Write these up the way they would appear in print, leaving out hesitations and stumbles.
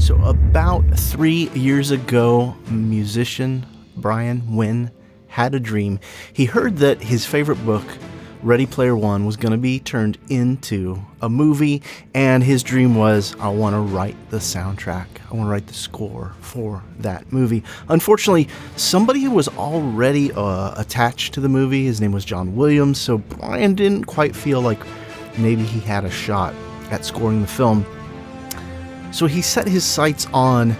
So about 3 years ago, musician Bryan Nguyen had a dream. He heard that his favorite book, Ready Player One, was going to be turned into a movie, and his dream was, I want to write the soundtrack. I want to write the score for that movie. Unfortunately, somebody who was already attached to the movie, his name was John Williams, so Bryan didn't quite feel like maybe he had a shot at scoring the film. So he set his sights on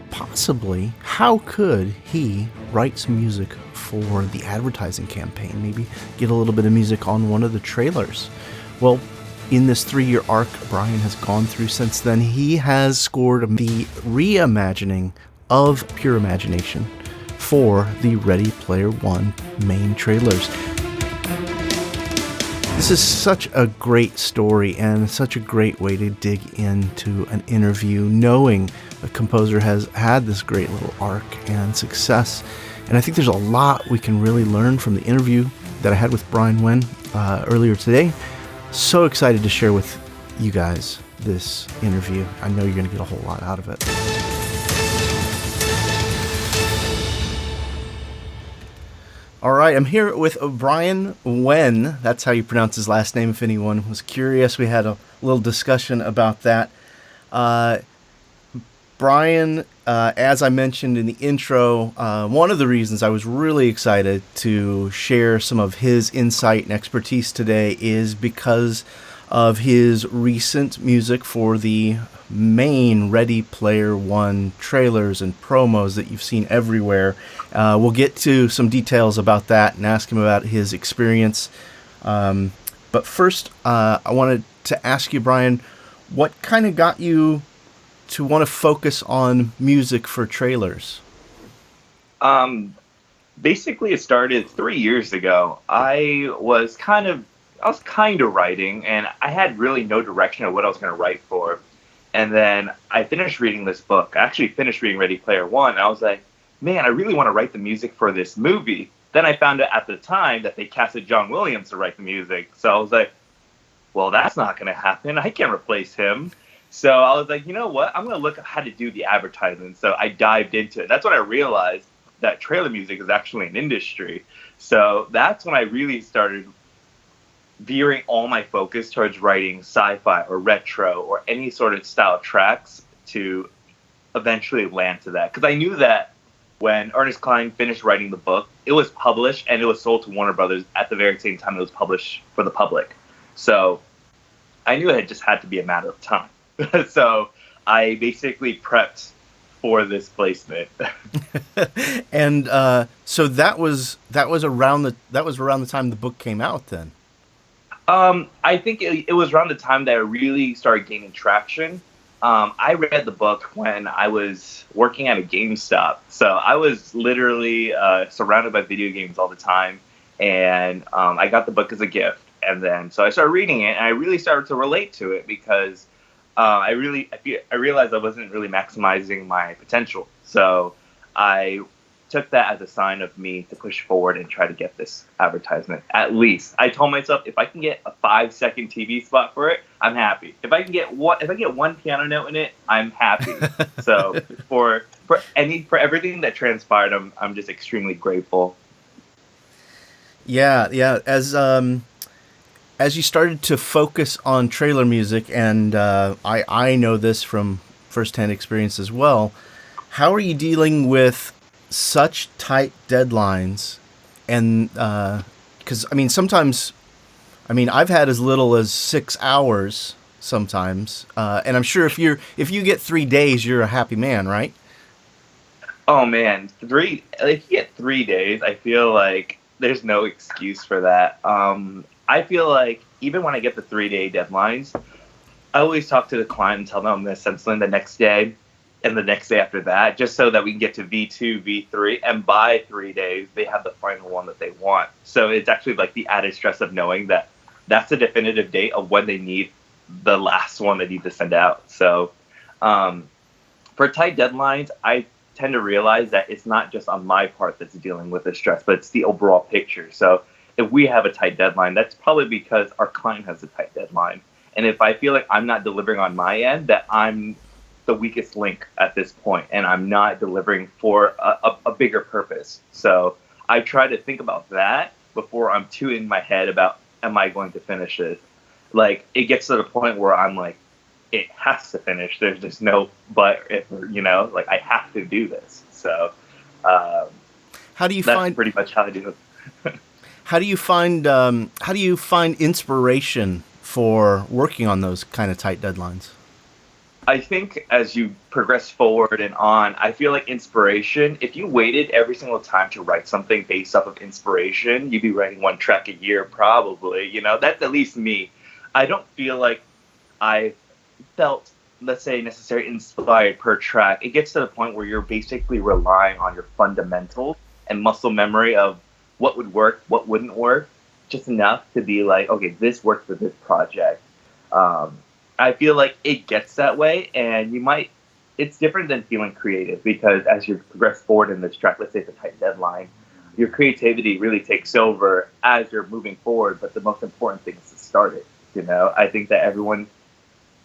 possibly how could he write some music for the advertising campaign, maybe get a little bit of music on one of the trailers. Well, in this 3-year arc Bryan has gone through since then, he has scored the reimagining of Pure Imagination for the Ready Player One main trailers. This is such a great story and such a great way to dig into an interview, knowing the composer has had this great little arc and success. And I think there's a lot we can really learn from the interview that I had with Bryan Nguyen earlier today. So excited to share with you guys this interview. I know you're going to get a whole lot out of it. All right, I'm here with Bryan Nguyen. That's how you pronounce his last name, if anyone was curious. We had a little discussion about that. Bryan, as I mentioned in the intro, one of the reasons I was really excited to share some of his insight and expertise today is because of his recent music for the main Ready Player One trailers and promos that you've seen everywhere. We'll get to some details about that and ask him about his experience. But first, I wanted to ask you, Bryan, what kind of got you to want to focus on music for trailers? Basically, it started 3 years ago. I was kind of writing, and I had really no direction of what I was going to write for. And then I finished reading this book. I actually finished reading Ready Player One, and I was like, man, I really want to write the music for this movie. Then I found out at the time that they casted John Williams to write the music. So I was like, well, that's not going to happen. I can't replace him. So I was like, you know what? I'm going to look at how to do the advertising. So I dived into it. That's when I realized that trailer music is actually an industry. So that's when I really started veering all my focus towards writing sci-fi or retro or any sort of style tracks to eventually land to that. Because I knew that when Ernest Cline finished writing the book, it was published and it was sold to Warner Brothers at the very same time it was published for the public. So I knew it just had to be a matter of time. So I basically prepped for this placement. And so that was around the time the book came out then. I think it was around the time that I really started gaining traction. I read the book when I was working at a GameStop. So I was literally surrounded by video games all the time. And I got the book as a gift. And then so I started reading it, and I really started to relate to it because I realized I wasn't really maximizing my potential. So I took that as a sign of me to push forward and try to get this advertisement. At least I told myself, if I can get a 5-second TV spot for it, I'm happy. If I get one piano note in it, I'm happy. So for everything that transpired, I'm just extremely grateful. Yeah. As you started to focus on trailer music, and I know this from firsthand experience as well, how are you dealing with such tight deadlines? And because sometimes I've had as little as 6 hours sometimes, and I'm sure if you get 3 days, you're a happy man, right? Oh man, if you get 3 days, I feel like there's no excuse for that. I feel like even when I get the 3-day deadlines, I always talk to the client and tell them I'm going to send something the next day and the next day after that, just so that we can get to V2, V3, and by 3 days, they have the final one that they want. So it's actually like the added stress of knowing that that's the definitive date of when they need the last one they need to send out. So for tight deadlines, I tend to realize that it's not just on my part that's dealing with the stress, but it's the overall picture. So if we have a tight deadline, that's probably because our client has a tight deadline. And if I feel like I'm not delivering on my end, that I'm the weakest link at this point, and I'm not delivering for a bigger purpose. So I try to think about that before I'm too in my head about, am I going to finish it? Like, it gets to the point where I'm like, it has to finish. There's just no but, if, like, I have to do this. So how do you that's find pretty much how I do it. how do you find inspiration for working on those kind of tight deadlines? I think as you progress forward and on, I feel like inspiration, if you waited every single time to write something based off of inspiration, you'd be writing one track a year probably. That's at least me. I don't feel like I felt, let's say, necessarily inspired per track. It gets to the point where you're basically relying on your fundamentals and muscle memory of what would work, what wouldn't work, just enough to be like, okay, this worked for this project. I feel like it gets that way, and it's different than feeling creative, because as you progress forward in this track, let's say it's a tight deadline, your creativity really takes over as you're moving forward, but the most important thing is to start it. I think that everyone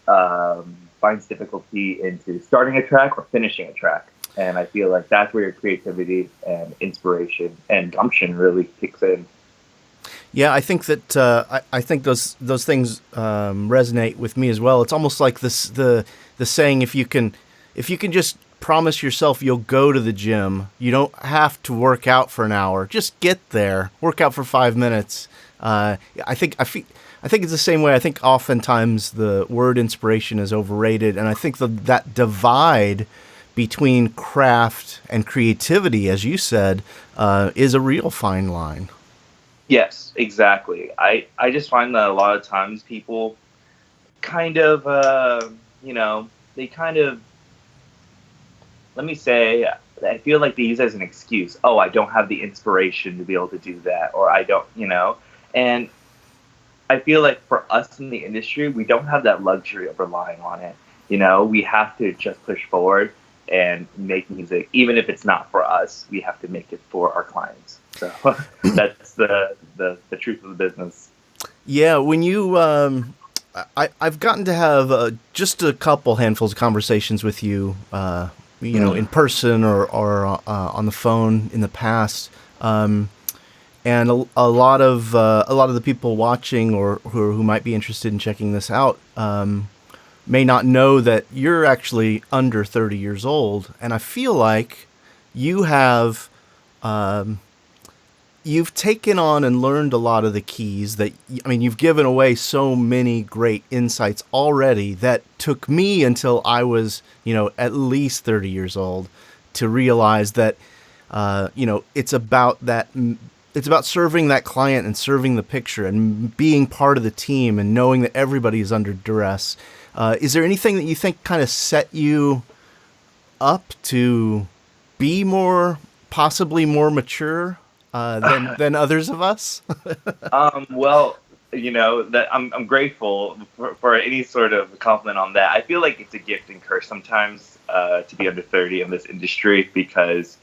finds difficulty into starting a track or finishing a track, and I feel like that's where your creativity and inspiration and gumption really kicks in. Yeah, I think that I think those things resonate with me as well. It's almost like the saying, if you can just promise yourself you'll go to the gym, you don't have to work out for an hour. Just get there, work out for 5 minutes. I think it's the same way. I think oftentimes the word inspiration is overrated, and I think that divide between craft and creativity, as you said, is a real fine line. Yes, exactly. I just find that a lot of times people kind of, they kind of, let me say, I feel like they use it as an excuse. Oh, I don't have the inspiration to be able to do that, or I don't, and I feel like for us in the industry, we don't have that luxury of relying on it. We have to just push forward and make music, even if it's not for us. We have to make it for our clients. So that's the truth of the business. Yeah, when you, I've gotten to have just a couple handfuls of conversations with you, in person or on the phone in the past, and a lot of the people watching or who might be interested in checking this out may not know that you're actually under 30 years old, and I feel like you have. You've taken on and learned a lot of the keys you've given away so many great insights already that took me until I was, at least 30 years old to realize that, it's about that. It's about serving that client and serving the picture and being part of the team and knowing that everybody is under duress. Is there anything that you think kind of set you up to be possibly more mature than others of us? Well, that I'm grateful for any sort of compliment on that. I feel like it's a gift and curse sometimes to be under 30 in this industry, because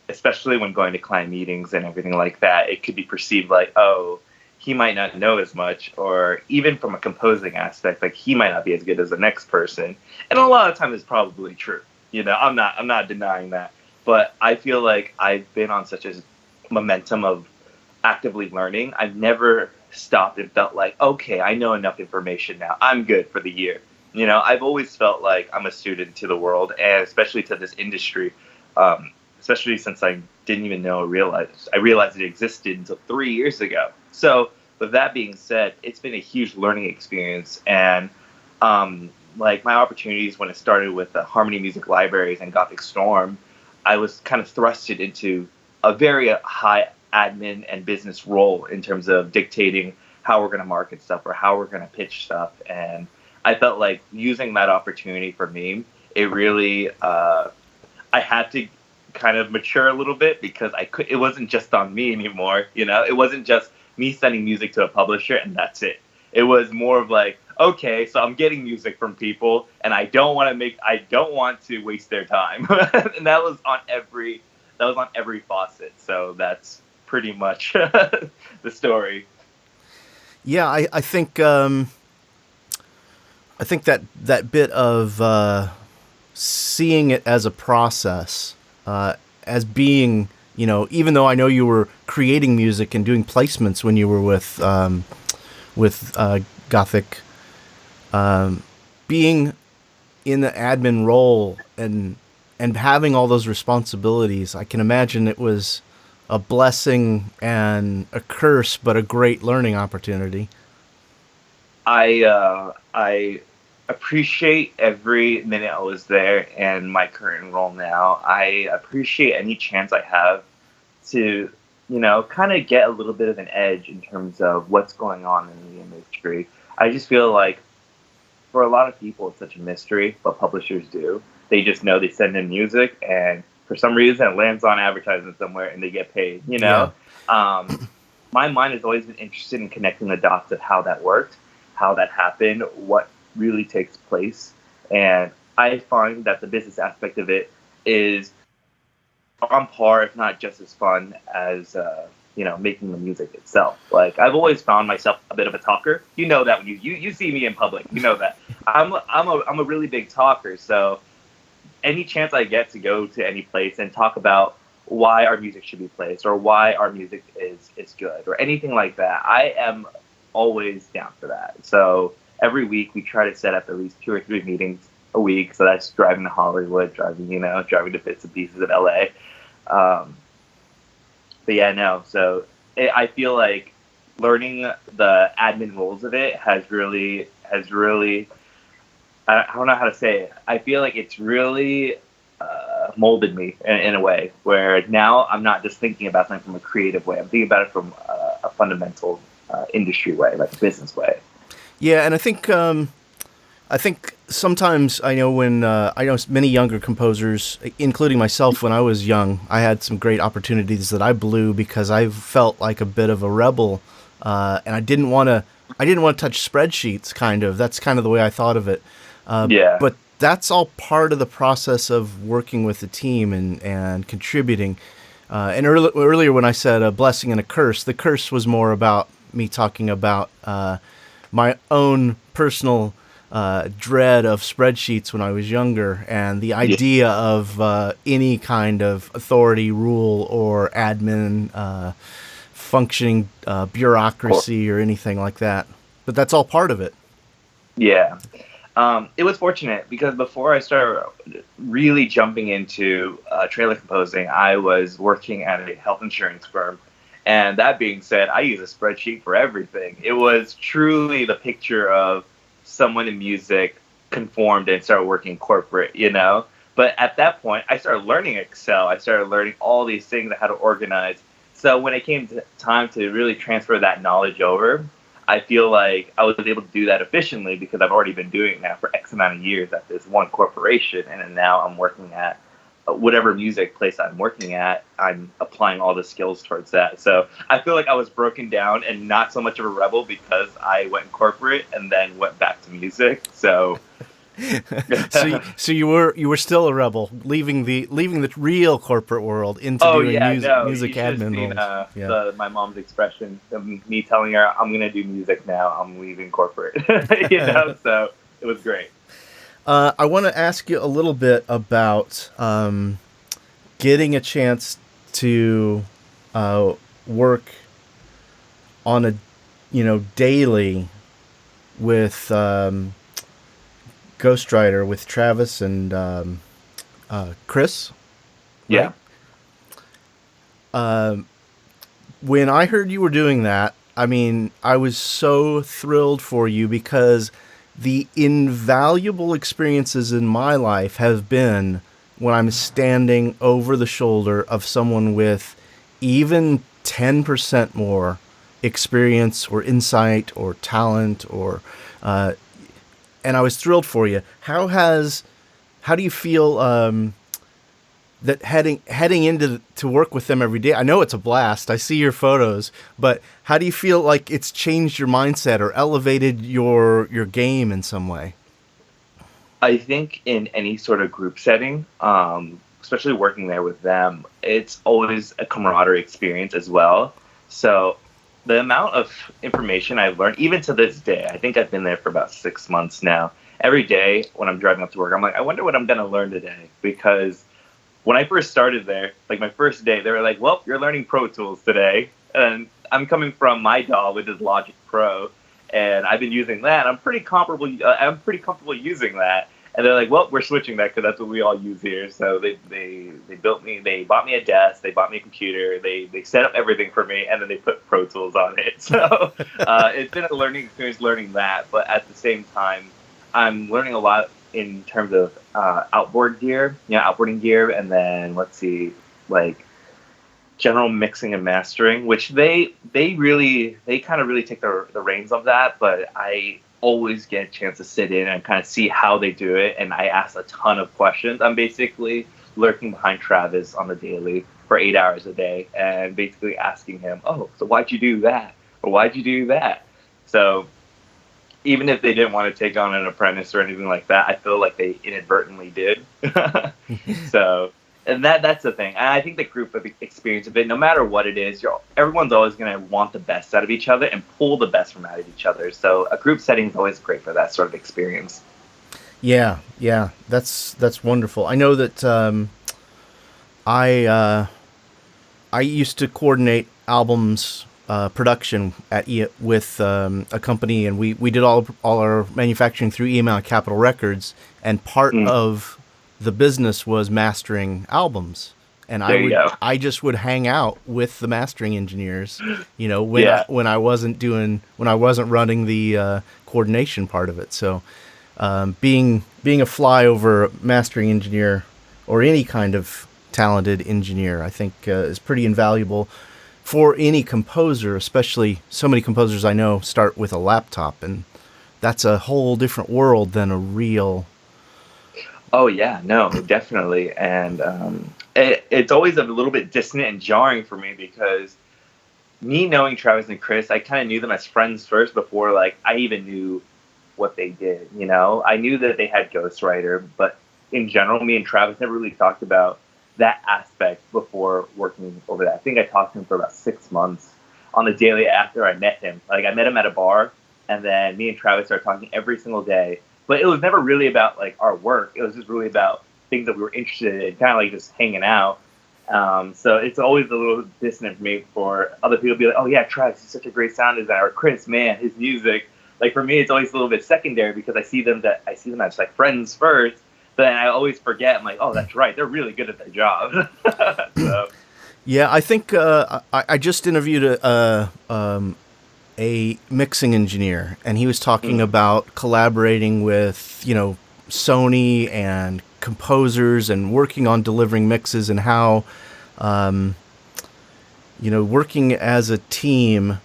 especially when going to client meetings and everything like that, it could be perceived like, oh, he might not know as much, or even from a composing aspect, like he might not be as good as the next person. And a lot of times it's probably true. I'm not denying that. But I feel like I've been on such a momentum of actively learning. I've never stopped and felt like, okay, I know enough information now. I'm good for the year. I've always felt like I'm a student to the world, and especially to this industry, especially since I didn't even know I realized it existed until 3 years ago. So with that being said, it's been a huge learning experience. And like my opportunities when it started with the Harmony Music Libraries and Gothic Storm, I was kind of thrusted into a very high admin and business role in terms of dictating how we're going to market stuff or how we're going to pitch stuff. And I felt like using that opportunity for me, it really, I had to kind of mature a little bit, because it wasn't just on me anymore. It wasn't just me sending music to a publisher and that's it. It was more of like, okay, so I'm getting music from people, and I don't want to waste their time. And that was on every faucet. So that's pretty much the story. Yeah, I think I think that bit of seeing it as a process, as being, even though I know you were creating music and doing placements when you were with Gothic, being in the admin role and having all those responsibilities, I can imagine it was a blessing and a curse, but a great learning opportunity. I appreciate every minute I was there, and my current role now. I appreciate any chance I have to, kind of get a little bit of an edge in terms of what's going on in the industry. I just feel like for a lot of people, it's such a mystery what publishers do. They just know they send in music, and for some reason, it lands on advertisement somewhere, and they get paid. Yeah. My mind has always been interested in connecting the dots of how that worked, how that happened, what really takes place, and I find that the business aspect of it is on par, if not just as fun as making the music itself. Like, I've always found myself a bit of a talker. You know that when you see me in public, you know that I'm a really big talker. So any chance I get to go to any place and talk about why our music should be placed or why our music is good or anything like that, I am always down for that. So every week we try to set up at least 2 or 3 meetings a week. So that's driving to Hollywood, driving to bits and pieces of LA. But yeah, no. So I feel like learning the admin roles of it has really, I don't know how to say it. I feel like it's really molded me in a way where now I'm not just thinking about something from a creative way. I'm thinking about it from a fundamental industry way, like a business way. Yeah, and I think sometimes I know when I know many younger composers, including myself when I was young, I had some great opportunities that I blew because I felt like a bit of a rebel, and I didn't want to touch spreadsheets. That's kind of the way I thought of it. Yeah. But that's all part of the process of working with the team and contributing. And earlier when I said a blessing and a curse, the curse was more about me talking about my own personal dread of spreadsheets when I was younger, and the idea of any kind of authority, rule, or admin functioning bureaucracy or anything like that. But that's all part of it. Yeah. It was fortunate because before I started really jumping into trailer composing, I was working at a health insurance firm. And that being said, I use a spreadsheet for everything. It was truly the picture of someone in music conformed and started working corporate, But at that point, I started learning Excel. I started learning all these things, how to organize. So when it came to time to really transfer that knowledge over, I feel like I was able to do that efficiently because I've already been doing it now for X amount of years at this one corporation. And then now I'm working at whatever music place I'm working at, I'm applying all the skills towards that. So I feel like I was broken down and not so much of a rebel because I went corporate and then went back to music. So so you were still a rebel, leaving the real corporate world into doing music admin roles. My mom's expression of me telling her I'm going to do music now. I'm leaving corporate. So it was great. I want to ask you a little bit about getting a chance to work on a daily with ghostwriter with Travis and Chris. Right? Yeah. When I heard you were doing that, I mean, I was so thrilled for you because the invaluable experiences in my life have been when I'm standing over the shoulder of someone with even 10% more experience or insight or talent or and I was thrilled for you. How do you feel that heading into to work with them every day? I know it's a blast. I see your photos, but how do you feel like it's changed your mindset or elevated your game in some way? I think in any sort of group setting, especially working there with them, it's always a camaraderie experience as well. So the amount of information I've learned, even to this day, I think I've been there for about 6 months now, every day when I'm driving up to work, I'm like, I wonder what I'm going to learn today. Because when I first started there, like my first day, they were like, well, you're learning Pro Tools today. And I'm coming from my DAW, which is Logic Pro, and I've been using that. I'm pretty comfortable. I'm pretty comfortable using that. And they're like, well, we're switching that because that's what we all use here. So they bought me a desk, they bought me a computer, they set up everything for me, and then they put Pro Tools on it. So it's been a learning experience learning that. But at the same time, I'm learning a lot in terms of outboarding gear, and then like general mixing and mastering, which they kind of really take the reins of that. But I always get a chance to sit in and kind of see how they do it, and I ask a ton of questions. I'm basically lurking behind Travis on the daily for 8 hours a day and basically asking him, oh, so why'd you do that? Or why'd you do that? So even if they didn't want to take on an apprentice or anything like that, I feel like they inadvertently did. So, and that's the thing. And I think the group experience of it, no matter what it is, everyone's always going to want the best out of each other and pull the best from out of each other. So a group setting is always great for that sort of experience. Yeah, that's wonderful. I know that I used to coordinate albums production with a company, and we did all our manufacturing through EMI and Capitol Records, and part of the business was mastering albums. And I just would hang out with the mastering engineers, when I wasn't running the coordination part of it. So being a flyover mastering engineer or any kind of talented engineer, I think is pretty invaluable for any composer, especially so many composers I know start with a laptop, and that's a whole different world than a real. Oh yeah, no, definitely. And it's always a little bit dissonant and jarring for me because me knowing Travis and Chris, I kind of knew them as friends first before like I even knew what they did. I knew that they had ghostwriter, but in general, me and Travis never really talked about that aspect before working over that. I think I talked to him for about 6 months on the daily after I met him. Like I met him at a bar, and then me and Travis started talking every single day. But it was never really about like our work. It was just really about things that we were interested in, kind of like just hanging out. So it's always a little dissonant for me for other people to be like, oh yeah, Travis, he's such a great sound designer. Or Chris, man, his music. Like for me, it's always a little bit secondary because I see them as like friends first. But then I always forget. I'm like, oh, that's right. They're really good at their job. So. Yeah, I think I just interviewed a mixing engineer, and he was talking about collaborating with, Sony and composers and working on delivering mixes, and how, working as a team,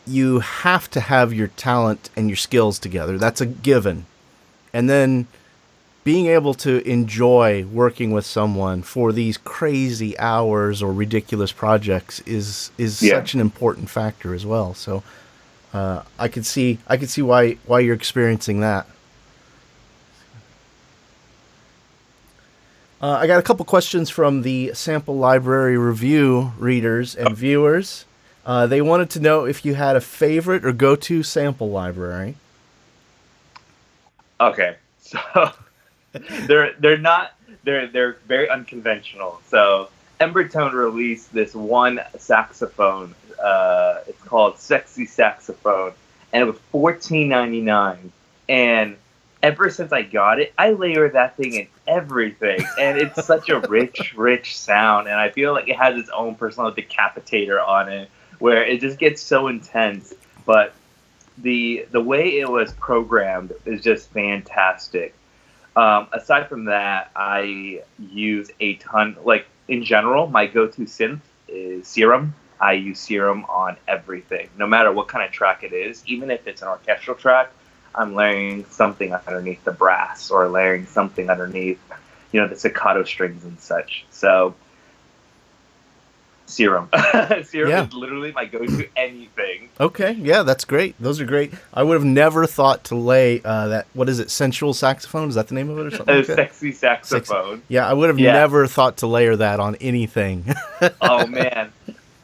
you have to have your talent and your skills together. That's a given. And then being able to enjoy working with someone for these crazy hours or ridiculous projects is such an important factor as well. So I could see why you're experiencing that. I got a couple questions from the Sample Library Review readers and viewers. They wanted to know if you had a favorite or go-to sample library. Okay, so they're very unconventional. So Embertone released this one saxophone. It's called Sexy Saxophone, and it was $14.99. And ever since I got it, I layer that thing in everything, and it's such a rich sound. And I feel like it has its own personal decapitator on it, where it just gets so intense. But the way it was programmed is just fantastic. Aside from that, I use a ton. Like in general, my go-to synth is Serum. I use Serum on everything, no matter what kind of track it is. Even if it's an orchestral track, I'm layering something underneath the brass or layering something underneath, the staccato strings and such. So Serum. Serum is literally my go-to anything. Okay, yeah, that's great. Those are great. I would have never thought to lay that, what is it, sensual saxophone? Is that the name of it or something like that? Sexy saxophone. Yeah, I would have never thought to layer that on anything. Oh, man.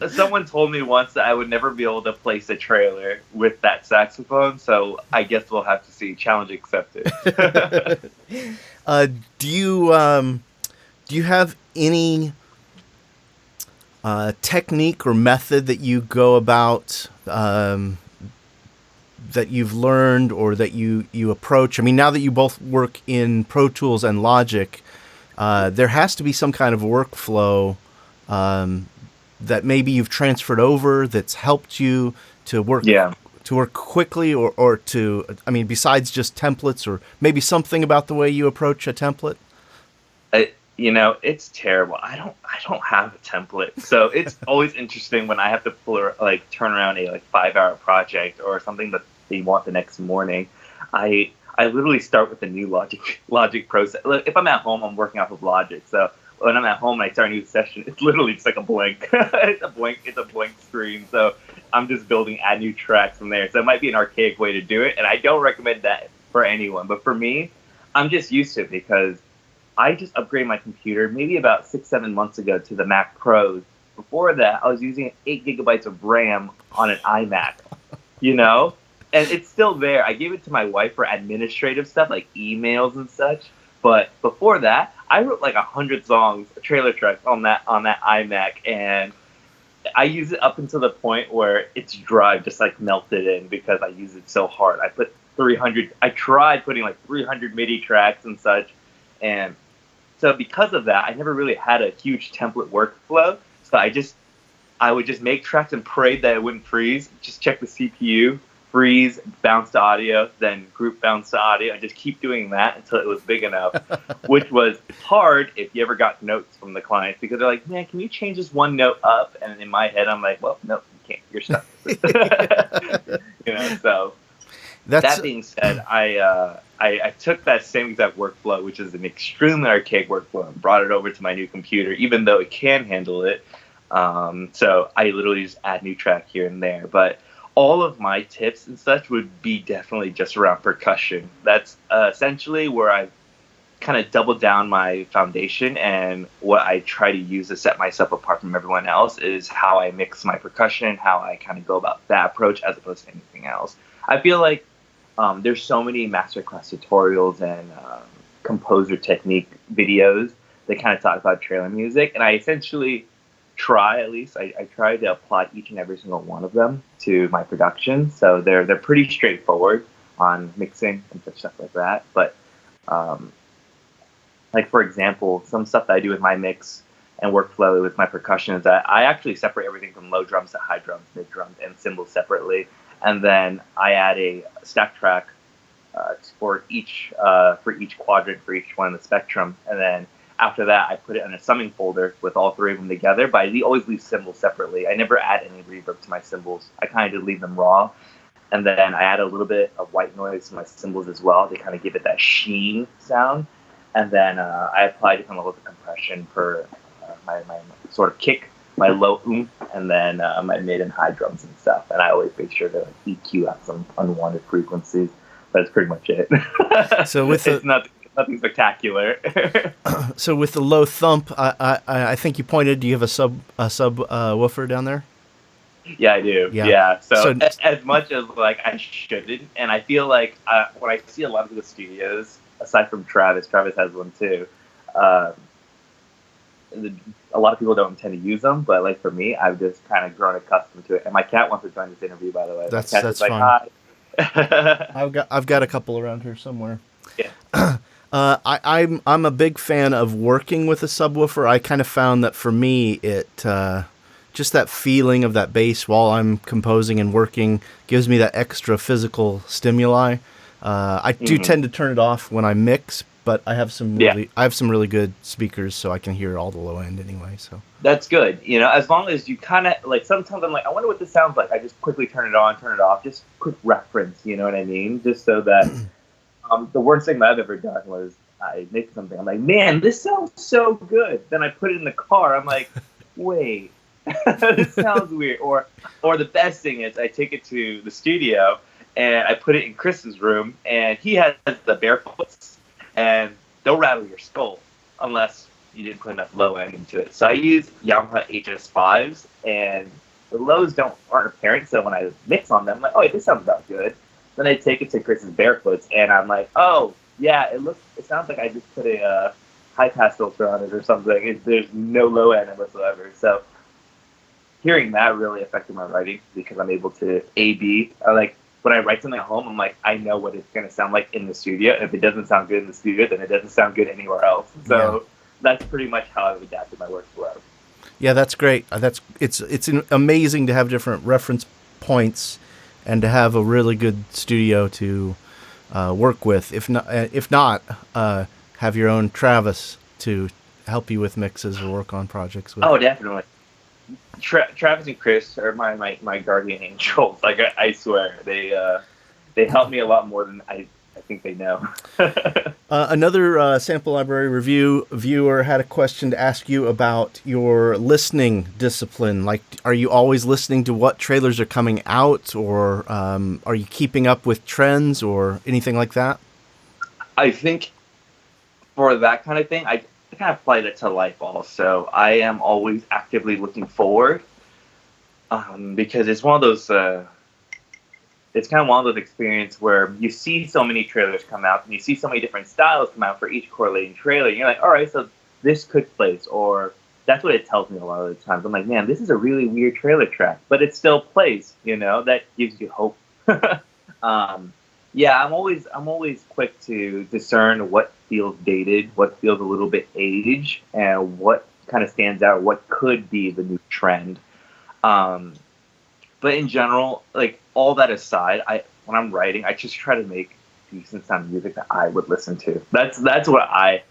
Someone told me once that I would never be able to place a trailer with that saxophone, so I guess we'll have to see. Challenge accepted. uh, do you have any technique or method that you go about that you've learned or that you approach? I mean, now that you both work in Pro Tools and Logic, there has to be some kind of workflow that maybe you've transferred over that's helped you to work Yeah. to work quickly or to, I mean, besides just templates, or maybe something about the way you approach a template? It's terrible. I don't have a template, so it's always interesting when I have to turn around a 5-hour project or something that they want the next morning. I literally start with a new Logic process. If I'm at home, I'm working off of Logic. So when I'm at home and I start a new session, it's literally just like a blank. It's a blank screen. So I'm just add new tracks from there. So it might be an archaic way to do it, and I don't recommend that for anyone. But for me, I'm just used to it because I just upgraded my computer maybe about 6-7 months ago to the Mac Pros. Before that, I was using 8 gigabytes of RAM on an iMac, and it's still there. I gave it to my wife for administrative stuff like emails and such. But before that, I wrote 100 songs, trailer tracks on that iMac, and I use it up until the point where its drive just melted in because I use it so hard. I tried putting 300 MIDI tracks and such, and so because of that, I never really had a huge template workflow. So I would just make tracks and pray that it wouldn't freeze. Just check the CPU, freeze, bounce to audio, then group bounce to audio, and just keep doing that until it was big enough, which was hard if you ever got notes from the clients because they're like, man, can you change this one note up? And in my head, I'm like, well, no, you can't. You're stuck. So that being said, I took that same exact workflow, which is an extremely archaic workflow, and brought it over to my new computer, even though it can handle it. So I literally just add new track here and there. But all of my tips and such would be definitely just around percussion. That's essentially where I've kind of doubled down my foundation, and what I try to use to set myself apart from everyone else is how I mix my percussion, how I kind of go about that approach as opposed to anything else. I feel like there's so many masterclass tutorials and composer technique videos that kind of talk about trailer music, and I essentially try to apply each and every single one of them to my production. So they're pretty straightforward on mixing and stuff like that. But for example, some stuff that I do with my mix and workflow with my percussion is that I actually separate everything from low drums to high drums, mid drums, and cymbals separately. And then I add a stack track for each quadrant for each one in the spectrum. And then after that, I put it in a summing folder with all three of them together. But I always leave cymbals separately. I never add any reverb to my cymbals. I kind of just leave them raw. And then I add a little bit of white noise to my cymbals as well to kind of give it that sheen sound. And then I apply different levels of compression for my sort of kick, my low oomph, and then my mid and high drums and stuff. And I always make sure to EQ out some unwanted frequencies. That's pretty much it. So with it's nothing spectacular. So with the low thump, I think you pointed. Do you have a subwoofer down there? Yeah, I do. Yeah. So as much as I shouldn't, and I feel like when I see a lot of the studios, aside from Travis has one too. A lot of people don't intend to use them, but for me, I've just kind of grown accustomed to it. And my cat wants to join this interview, by the way. That's fine. Hi. I've got a couple around here somewhere. Yeah. I'm a big fan of working with a subwoofer. I kind of found that for me, it just that feeling of that bass while I'm composing and working gives me that extra physical stimuli. I do tend to turn it off when I mix, but I have some really good speakers, so I can hear all the low end anyway. So that's good. As long as you kind of sometimes I'm I wonder what this sounds like. I just quickly turn it on, turn it off, just quick reference. You know what I mean? Just so that the worst thing that I've ever done was I mix something. I'm like, man, this sounds so good. Then I put it in the car. I'm like, wait, this sounds weird. Or the best thing is I take it to the studio and I put it in Chris's room, and he has the barefoots, and they'll rattle your skull unless you didn't put enough low end into it. So I use Yamaha HS5s, and the lows aren't apparent. So when I mix on them, I'm like, oh, this sounds about good. Then I take it to Chris's Barefoots, and I'm like, oh, yeah, it sounds like I just put a high pass filter on it or something. There's no low end whatsoever. So hearing that really affected my writing because I'm able to A/B. Like when I write something at home, I'm like, I know what it's going to sound like in the studio. If it doesn't sound good in the studio, then it doesn't sound good anywhere else. So that's pretty much how I've adapted my workflow. Yeah, that's great. It's amazing to have different reference points and to have a really good studio to work with. If not, have your own Travis to help you with mixes or work on projects with. Oh, definitely. Travis and Chris are my guardian angels. Like I swear, they help me a lot more than I think they know. Another sample library review viewer had a question to ask you about your listening discipline. Like, are you always listening to what trailers are coming out, or are you keeping up with trends or anything like that? I think for that kind of thing, I kind of apply that to life also. I am always actively looking forward because it's one of those. It's kind of one of those experiences where you see so many trailers come out and you see so many different styles come out for each correlating trailer. And you're like, all right, so this could place, or that's what it tells me a lot of the times. I'm like, man, this is a really weird trailer track, but it still plays. That gives you hope. Yeah, I'm always quick to discern what feels dated, what feels a little bit aged, and what kind of stands out, what could be the new trend. But in general, like all that aside, when I'm writing, I just try to make decent sound music that I would listen to. That's what I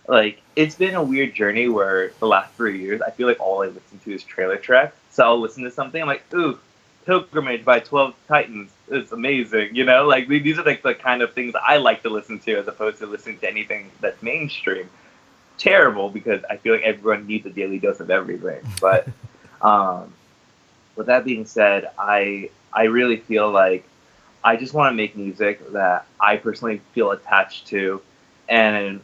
like. It's been a weird journey where the last 3 years, I feel like all I listen to is trailer tracks. So I'll listen to something, I'm like, ooh, Pilgrimage by 12 Titans is amazing. Like these are like the kind of things I like to listen to as opposed to listening to anything that's mainstream. Terrible, because I feel like everyone needs a daily dose of everything. But with that being said, I really feel like I just want to make music that I personally feel attached to, and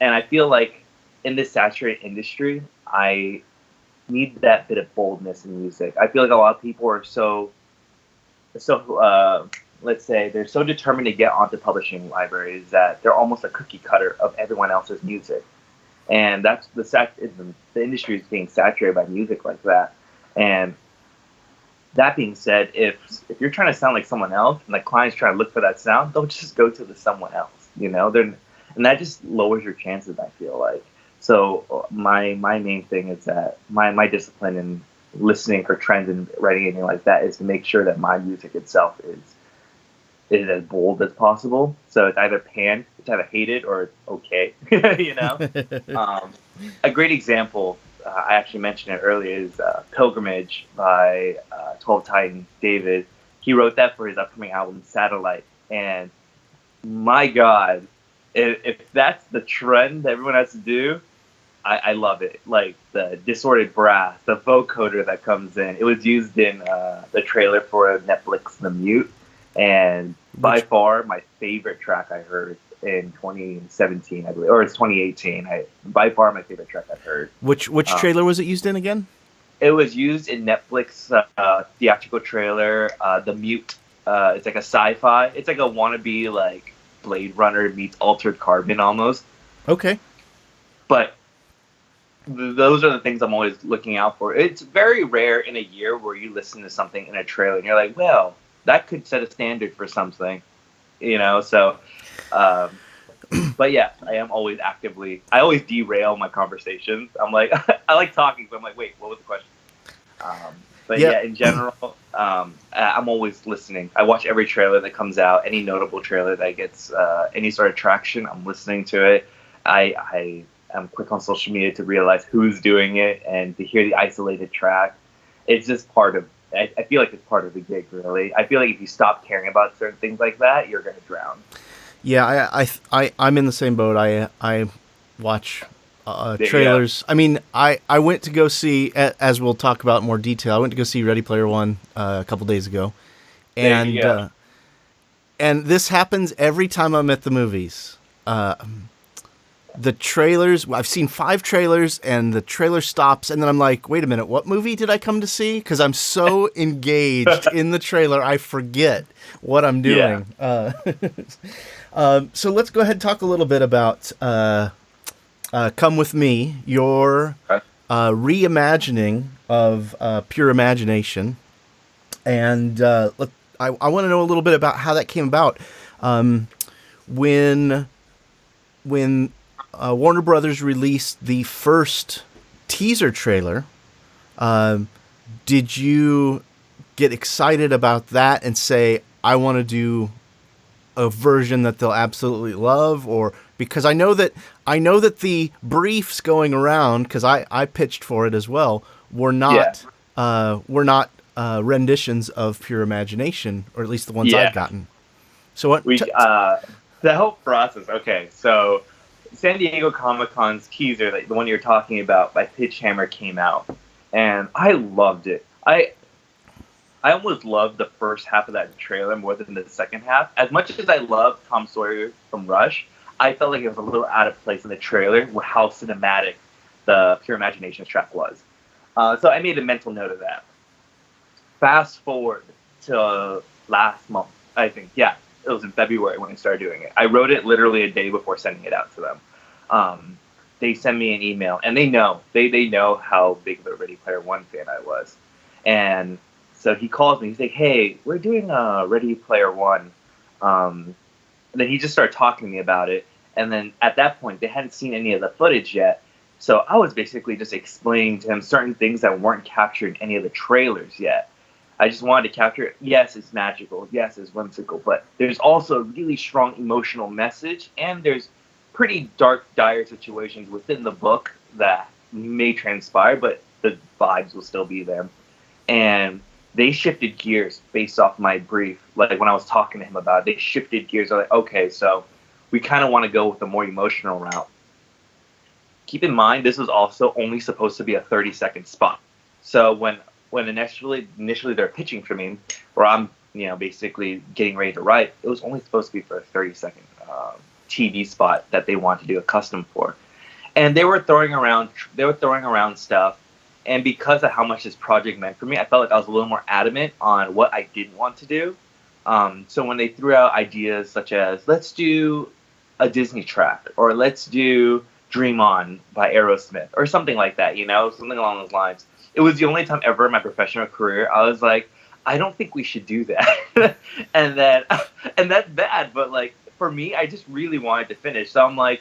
I feel like in this saturated industry, I need that bit of boldness in music. I feel like a lot of people are so let's say they're so determined to get onto publishing libraries that they're almost a cookie cutter of everyone else's music, and that's the industry is being saturated by music like that. And that being said, if you're trying to sound like someone else and the client's trying to look for that sound, they'll just go to the someone else, and that just lowers your chances, I feel like. So my main thing is that my discipline in listening for trends and writing anything like that is to make sure that my music itself is as bold as possible. So it's either panned, it's either hated, or it's okay. A great example, I actually mentioned it earlier, is Pilgrimage by 12 Titans, David. He wrote that for his upcoming album, Satellite. And my God, if that's the trend that everyone has to do, I love it. Like the distorted brass, the vocoder that comes in. It was used in the trailer for Netflix The Mute. And by far my favorite track I heard in 2017, I believe, or it's 2018. By far my favorite track I've heard. Which trailer was it used in again? It was used in Netflix theatrical trailer, The Mute. It's like a sci-fi. It's like a wannabe like Blade Runner meets Altered Carbon almost. Okay. But those are the things I'm always looking out for. It's very rare in a year where you listen to something in a trailer and you're like, well, that could set a standard for something, so but yeah, I always derail my conversations. I'm like, I like talking, but I'm like, wait, what was the question? But yeah, in general, I'm always listening. I watch every trailer that comes out, any notable trailer that gets any sort of traction, I'm listening to it. I am quick on social media to realize who's doing it and to hear the isolated track. It's just part of, I feel like it's part of the gig, really. I feel like if you stop caring about certain things like that, you're going to drown. Yeah, I'm in the same boat. I watch trailers. Yeah. I mean, I went to go see, as we'll talk about in more detail, I went to go see Ready Player One a couple days ago. And and this happens every time I'm at the movies. the trailers. I've seen 5 trailers, and the trailer stops, and then I'm like, wait a minute, what movie did I come to see? Because I'm so engaged in the trailer, I forget what I'm Yeah. doing. So let's go ahead and talk a little bit about Come With Me, your reimagining of Pure Imagination. And I want to know a little bit about how that came about. When Warner Brothers released the first teaser trailer, did you get excited about that and say, I want to do a version that they'll absolutely love? Or because I know that the briefs going around, because I pitched for it as well, were Yeah. not renditions of Pure Imagination, or at least the ones Yeah. I've gotten. So what? The whole process. Okay, so San Diego Comic-Con's teaser, like the one you're talking about, by Pitch Hammer came out, and I loved it. I almost loved the first half of that trailer more than the second half. As much as I love Tom Sawyer from Rush, I felt like it was a little out of place in the trailer with how cinematic the Pure Imagination track was. So I made a mental note of that. Fast forward to last month, I think. Yeah, it was in February when I started doing it. I wrote it literally a day before sending it out to them. They send me an email, and they know how big of a Ready Player One fan I was. And so he calls me. He's like, "Hey, we're doing Ready Player One." And then he just started talking to me about it. And then at that point, they hadn't seen any of the footage yet. So I was basically just explaining to him certain things that weren't captured in any of the trailers yet. I just wanted to capture it. Yes, it's magical. Yes, it's whimsical. But there's also a really strong emotional message. And there's pretty dark, dire situations within the book that may transpire, but the vibes will still be there. And they shifted gears based off my brief. Like when I was talking to him about it, they shifted gears. They're like, okay, so we kind of want to go with a more emotional route. Keep in mind, this was also only supposed to be a 30-second spot. So when initially they're pitching for me, or I'm basically getting ready to write, it was only supposed to be for a 30-second TV spot that they want to do a custom for. And they were throwing around stuff. And because of how much this project meant for me, I felt like I was a little more adamant on what I didn't want to do. So when they threw out ideas such as, let's do a Disney track, or let's do Dream On by Aerosmith, or something like that, something along those lines. It was the only time ever in my professional career I was like, I don't think we should do that. and that's bad, but like for me, I just really wanted to finish. So I'm like,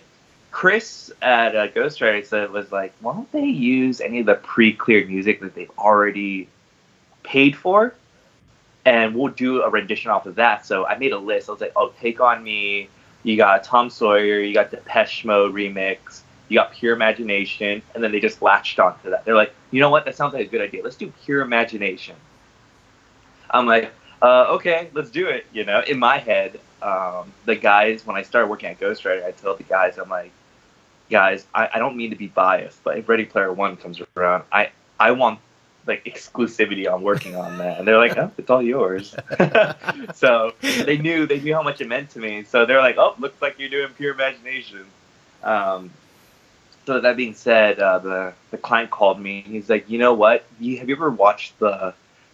Chris at Ghostwriters was like, why don't they use any of the pre-cleared music that they've already paid for? And we'll do a rendition off of that. So I made a list. I was like, oh, Take On Me. You got Tom Sawyer. You got Depeche Mode remix. You got Pure Imagination. And then they just latched onto that. They're like, you know what? That sounds like a good idea. Let's do Pure Imagination. I'm like, okay, let's do it. In my head, the guys, when I started working at Ghostwriter, I told the guys, I'm like, guys, I don't mean to be biased, but if Ready Player One comes around, I want like exclusivity on working on that. And they're like, oh, it's all yours. So they knew how much it meant to me. So they're like, oh, looks like you're doing Pure Imagination. So that being said, the client called me and he's like, you know what? Have you ever watched the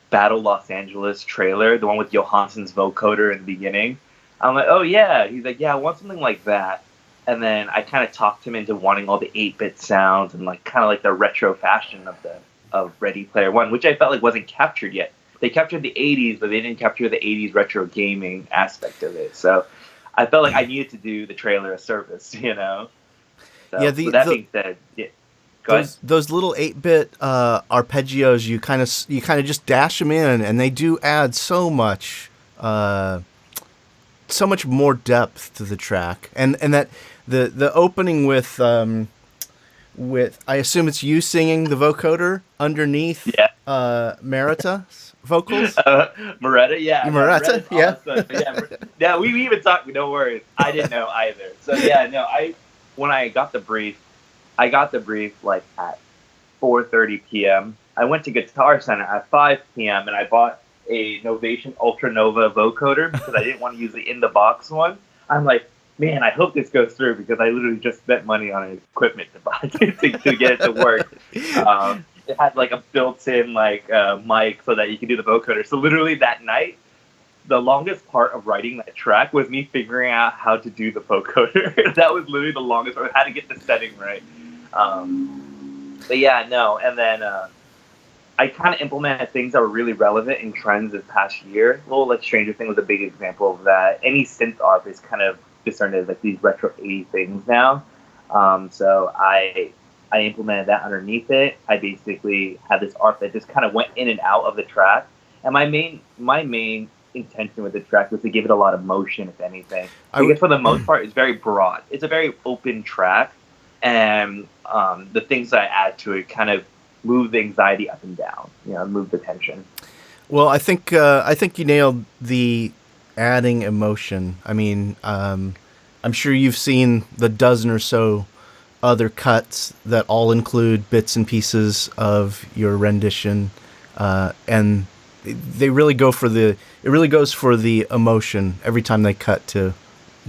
Battle Los Angeles trailer, the one with Johansson's vocoder in the beginning? I'm like, oh yeah. He's like, yeah, I want something like that. And then I kind of talked him into wanting all the 8-bit sounds and like kind of like the retro fashion of Ready Player One, which I felt like wasn't captured yet. They captured the 80s, but they didn't capture the 80s retro gaming aspect of it. So I felt like I needed to do the trailer a service, So, yeah. with that being said, yeah. Those little 8-bit arpeggios, you kind of just dash them in, and they do add so much more depth to the track, and that the opening with I assume it's you singing the vocoder underneath Merita's vocals. Moretti, yeah. Moretti, yeah. Awesome. Yeah, we even talked. No worries, I didn't know either. So yeah, no, when I got the brief, like at 4:30 p.m. I went to Guitar Center at 5 p.m. and I bought a Novation Ultra Nova vocoder because I didn't want to use the in the box one. I'm like, man, I hope this goes through because I literally just spent money on equipment to buy to get it to work. It had like a built-in like mic so that you could do the vocoder. So literally that night, the longest part of writing that track was me figuring out how to do the vocoder. That was literally the longest part. How to get the setting right. But yeah, no, and then I kind of implemented things that were really relevant in trends this past year. Well, like Stranger Things was a big example of that. Any synth art is kind of discerned as like these retro 80s things now. So I implemented that underneath it. I basically had this art that just kind of went in and out of the track. And my main intention with the track was to give it a lot of motion, if anything. I guess for the most part, it's very broad. It's a very open track, and the things that I add to it kind of move the anxiety up and down. Move the tension. Well, I think you nailed the adding emotion. I mean, I'm sure you've seen the dozen or so other cuts that all include bits and pieces of your rendition, and they really go for it really goes for the emotion every time they cut to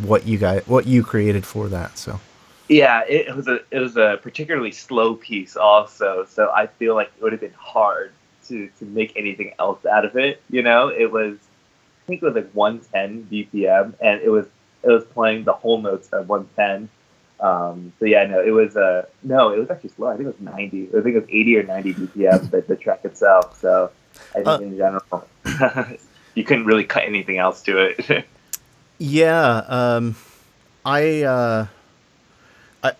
what you created for that. So yeah, it was a particularly slow piece also, so I feel like it would have been hard to make anything else out of it. It was, I think it was like 110 BPM, and it was playing the whole notes at 110. So yeah, no, it was actually slow. I think it was 90. I think it was 80 or 90 BPM, but the track itself. So I think in general, you couldn't really cut anything else to it. Yeah,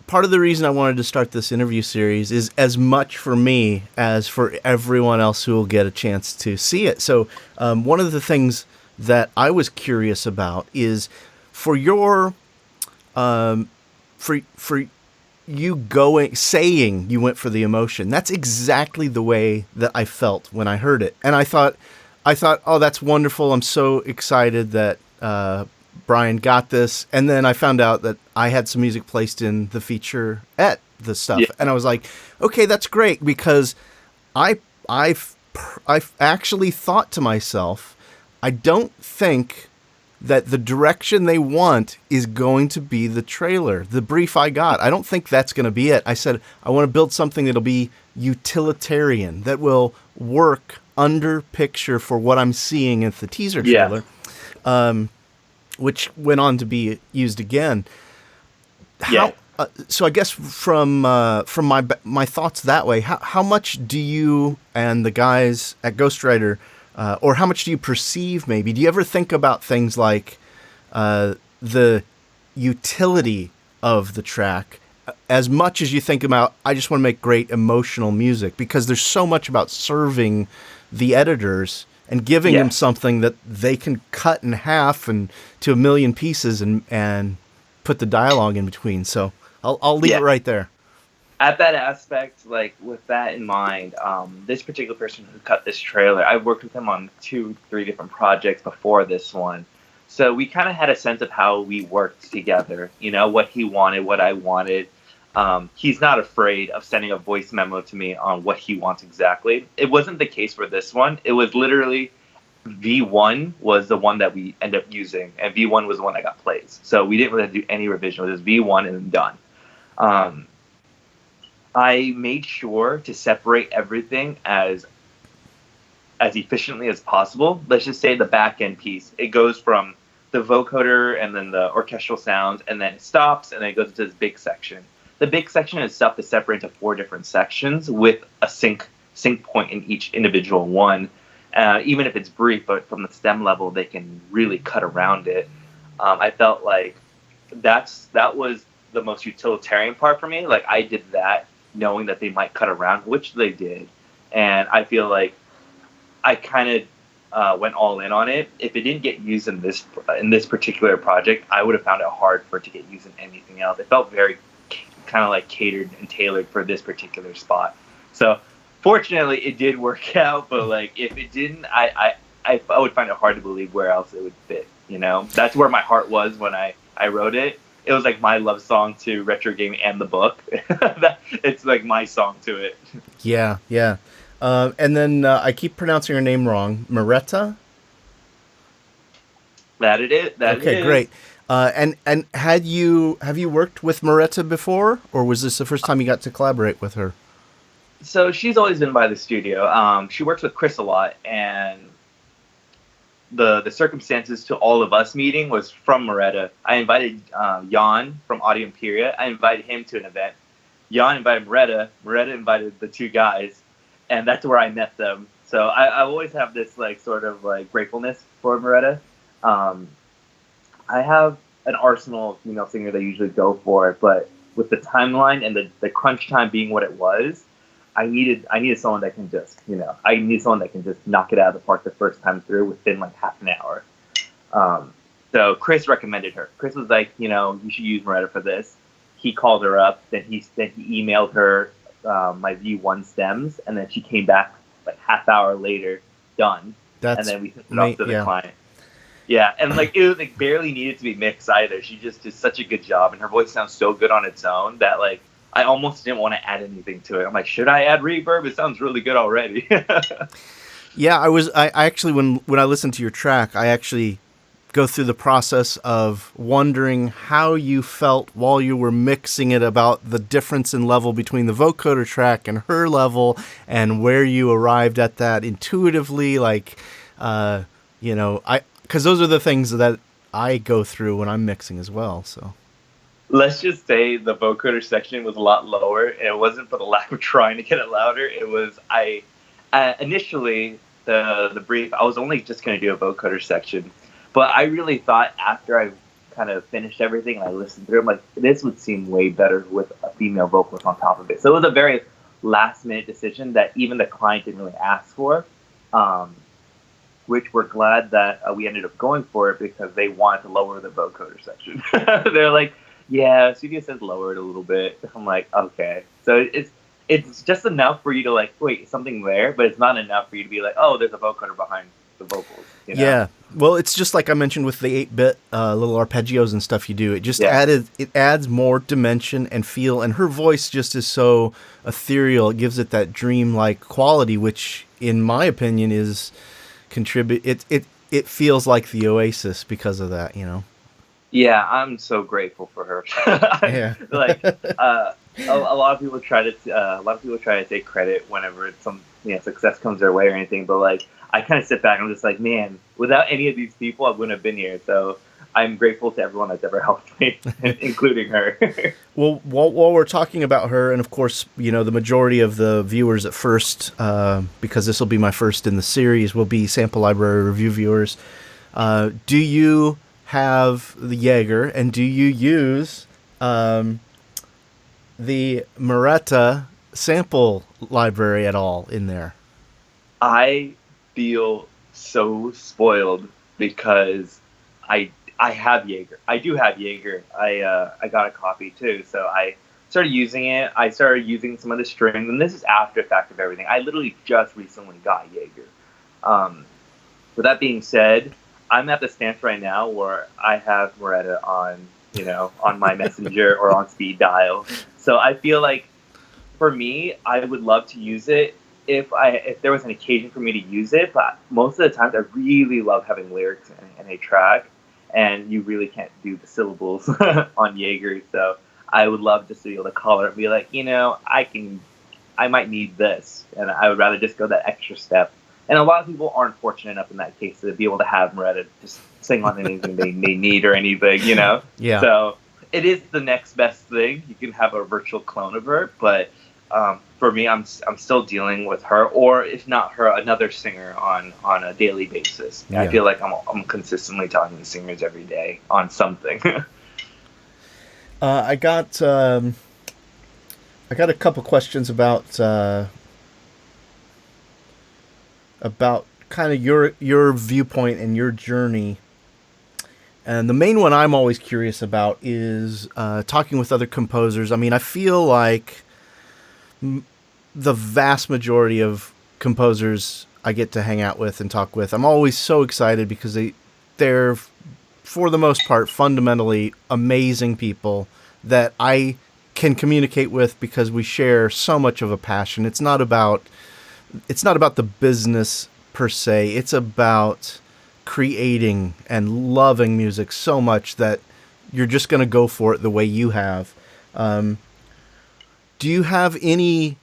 part of the reason I wanted to start this interview series is as much for me as for everyone else who will get a chance to see it. So one of the things that I was curious about is for your for you saying you went for the emotion. That's exactly the way that I felt when I heard it, and I thought, oh, that's wonderful. I'm so excited that Bryan got this. And then I found out that I had some music placed in the featurette, the stuff. Yeah. And I was like, okay, that's great, because I've actually thought to myself, I don't think that the direction they want is going to be the trailer, the brief I got. I don't think that's going to be it. I said, I want to build something that'll be utilitarian, that will work under picture for what I'm seeing in the teaser trailer. Yeah. Which went on to be used again. So I guess from my thoughts that way, how much do you and the guys at Ghostwriter, or how much do you perceive maybe? Do you ever think about things like the utility of the track as much as you think about, I just want to make great emotional music? Because there's so much about serving the editors and giving them something that they can cut in half and to a million pieces and put the dialogue in between. So I'll leave it right there. At that aspect, like with that in mind, this particular person who cut this trailer, I've worked with him on 2-3 different projects before this one. So we kind of had a sense of how we worked together, what he wanted, what I wanted. He's not afraid of sending a voice memo to me on what he wants exactly. It wasn't the case for this one. It was literally V1 was the one that we ended up using, and V1 was the one that got plays. So we didn't really do any revision. It was V1 and done. I made sure to separate everything as efficiently as possible. Let's just say the back end piece. It goes from the vocoder and then the orchestral sounds, and then it stops, and then it goes into this big section. The big section itself is separated into 4 different sections with a sync point in each individual one. Even if it's brief, but from the stem level, they can really cut around it. I felt like that was the most utilitarian part for me. Like I did that knowing that they might cut around, which they did. And I feel like I kind of went all in on it. If it didn't get used in this particular project, I would have found it hard for it to get used in anything else. It felt very kind of like catered and tailored for this particular spot. So fortunately it did work out, but like if it didn't, I would find it hard to believe where else it would fit. That's where my heart was when I wrote it. It was like my love song to retro gaming and the book. It's like my song to it. Yeah. And then I keep pronouncing her name wrong. Moretti? That it is. Okay, great. And have you worked with Moretti before, or was this the first time you got to collaborate with her? So she's always been by the studio. She works with Chris a lot, and the circumstances to all of us meeting was from Moretti. I invited Jan from Audio Imperia. I invited him to an event. Jan invited Moretti. Moretti invited the two guys, and that's where I met them. So I always have this like sort of like gratefulness for Moretti. I have an arsenal of female singers I usually go for, but with the timeline and the crunch time being what it was, I needed someone that can just, I need someone that can just knock it out of the park the first time through within like half an hour. So Chris recommended her. Chris was like, you should use Moretti for this. He called her up, then he emailed her my V1 stems, and then she came back like half hour later, done. And then we sent it off to the client. Yeah, and like it was like barely needed to be mixed either. She just did such a good job, and her voice sounds so good on its own that like I almost didn't want to add anything to it. I'm like, should I add reverb? It sounds really good already. Yeah, I actually when I listen to your track, I actually go through the process of wondering how you felt while you were mixing it, about the difference in level between the vocoder track and her level, and where you arrived at that intuitively, like because those are the things that I go through when I'm mixing as well. So let's just say the vocoder section was a lot lower, and it wasn't for the lack of trying to get it louder. It was initially the brief, I was only just going to do a vocoder section, but I really thought after I kind of finished everything and I listened through it, I'm like, this would seem way better with a female vocalist on top of it. So it was a very last minute decision that even the client didn't really ask for. Which we're glad that we ended up going for it, because they wanted to lower the vocoder section. They're like, yeah, studio says lower it a little bit. I'm like, okay. So it's just enough for you to like, wait, something there, but it's not enough for you to be like, oh, there's a vocoder behind the vocals. Yeah. Well, it's just like I mentioned with the 8-bit little arpeggios and stuff you do. It just adds more dimension and feel, and her voice just is so ethereal. It gives it that dream-like quality, which, in my opinion, is it feels like the Oasis because of that, Yeah, I'm so grateful for her. Yeah. Like a lot of people try to take credit whenever some success comes their way or anything, but like I kind of sit back and I'm just like, man, without any of these people, I wouldn't have been here. So I'm grateful to everyone that's ever helped me, including her. Well, while we're talking about her, and of course, the majority of the viewers at first, because this will be my first in the series, will be sample library review viewers. Do you have the Jaeger, and do you use the Moretti sample library at all in there? I feel so spoiled because I have Jaeger. I do have Jaeger. I got a copy too, so I started using it. I started using some of the strings, and this is after the fact of everything. I literally just recently got Jaeger. With that being said, I'm at the stance right now where I have Moretti on my messenger or on speed dial. So I feel like for me, I would love to use it if there was an occasion for me to use it. But most of the times, I really love having lyrics in a track, and you really can't do the syllables on Jaeger. So I would love just to be able to call it and be like, I might need this, and I would rather just go that extra step. And a lot of people aren't fortunate enough in that case to be able to have Moretti just sing on anything they need or anything, Yeah. So it is the next best thing. You can have a virtual clone of her, but for me, I'm still dealing with her, or if not her, another singer on a daily basis. Yeah. I feel like I'm consistently talking to singers every day on something. I got a couple questions about kind of your viewpoint and your journey. And the main one I'm always curious about is talking with other composers. I mean, I feel like the vast majority of composers I get to hang out with and talk with, I'm always so excited because they're, for the most part, fundamentally amazing people that I can communicate with because we share so much of a passion. It's not about the business per se. It's about creating and loving music so much that you're just going to go for it the way you have. Um, do you have any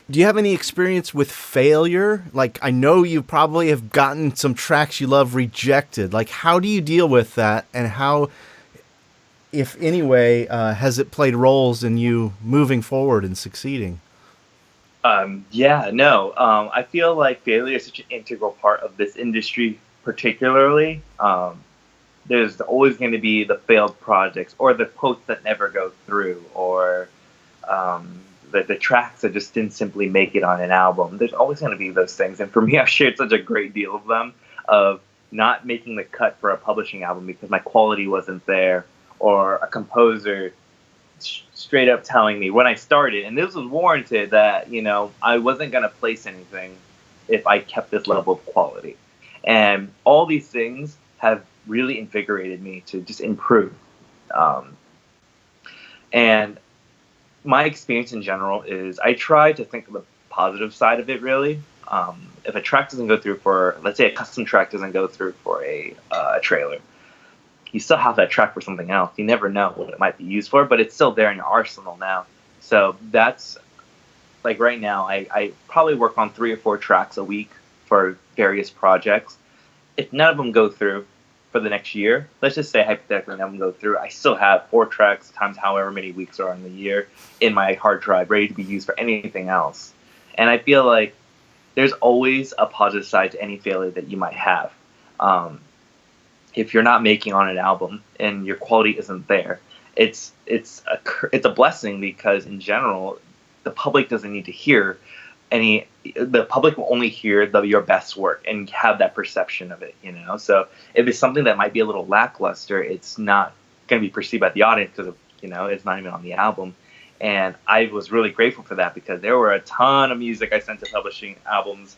experience with failure? Like, I know you probably have gotten some tracks you love rejected. Like, how do you deal with that, and how, if any way, has it played roles in you moving forward and succeeding? Yeah, no. I feel like failure is such an integral part of this industry, particularly. There's always going to be the failed projects or the quotes that never go through, or the tracks that just didn't simply make it on an album. There's always going to be those things. And for me, I've shared such a great deal of them, of not making the cut for a publishing album because my quality wasn't there, or a composer straight up telling me when I started, and this was warranted, that, I wasn't going to place anything if I kept this level of quality. And all these things have really invigorated me to just improve. And my experience in general is I try to think of the positive side of it, really. If a track doesn't go through for, let's say a custom track doesn't go through for a trailer, you still have that track for something else. You never know what it might be used for, but it's still there in your arsenal now. So that's, like, right now, I probably work on 3 or 4 tracks a week for various projects. If none of them go through for the next year, let's just say hypothetically none of them go through, I still have 4 tracks times however many weeks are in the year in my hard drive, ready to be used for anything else. And I feel like there's always a positive side to any failure that you might have. If you're not making on an album and your quality isn't there, it's a blessing, because in general, the public doesn't need to hear the public will only hear your best work and have that perception of it, So if it's something that might be a little lackluster, it's not going to be perceived by the audience because of, it's not even on the album. And I was really grateful for that, because there were a ton of music I sent to publishing albums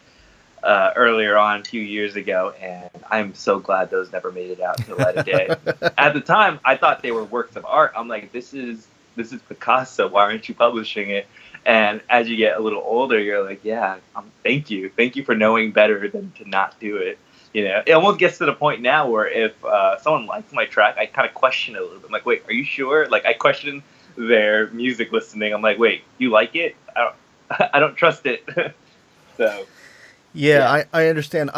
earlier on a few years ago, and I'm so glad those never made it out to the light of day. At the time, I thought they were works of art. I'm like, this is Picasso. Why aren't you publishing it? And as you get a little older, you're like, yeah, thank you for knowing better than to not do it. It almost gets to the point now where if someone likes my track, I kind of question it a little bit. I'm like, wait, are you sure? Like, I question their music listening. I'm like, wait, you like it? I don't trust it. So. Yeah, I understand.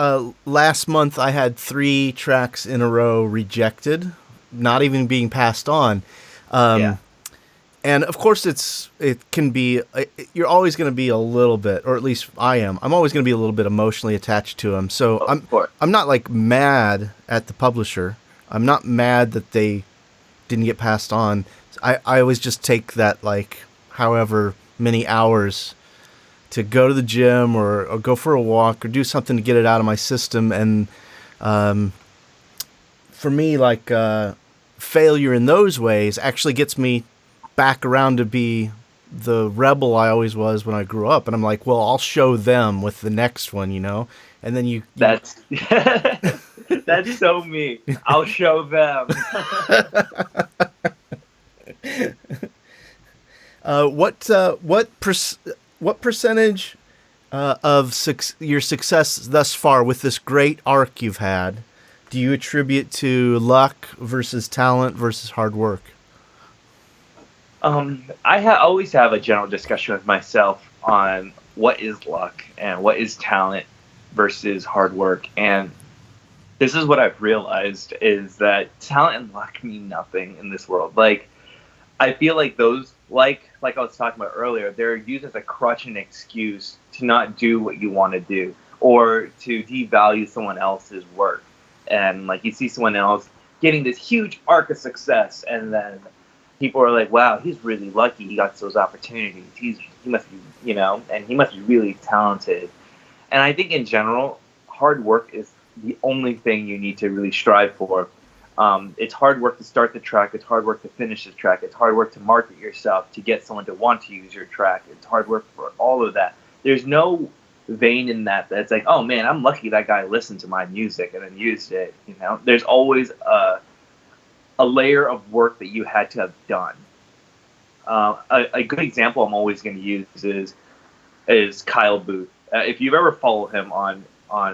Last month I had 3 tracks in a row rejected, not even being passed on. Yeah. And of course it can be, you're always going to be a little bit, or at least I am. I'm always going to be a little bit emotionally attached to them. So I'm not like mad at the publisher. I'm not mad that they didn't get passed on. I always just take that, like, however many hours to go to the gym or go for a walk or do something to get it out of my system. And for me, like, failure in those ways actually gets me back around to be the rebel I always was when I grew up. And I'm like, well, I'll show them with the next one, And then you that's that's so me. I'll show them. What percentage of your success thus far with this great arc you've had do you attribute to luck versus talent versus hard work? I always have a general discussion with myself on what is luck and what is talent versus hard work. And this is what I've realized, is that talent and luck mean nothing in this world. Like, I feel like those, like I was talking about earlier, they're used as a crutch and excuse to not do what you want to do, or to devalue someone else's work. And, like, you see someone else getting this huge arc of success, and then people are like, wow, he's really lucky he got those opportunities. He must be, and he must be really talented. And I think in general, hard work is the only thing you need to really strive for. It's hard work to start the track. It's hard work to finish the track. It's hard work to market yourself, to get someone to want to use your track. It's hard work for all of that. There's no vein in that that's like, oh man, I'm lucky that guy listened to my music and then used it. There's always a layer of work that you had to have done. A good example I'm always going to use is Kyle Booth. If you've ever followed him on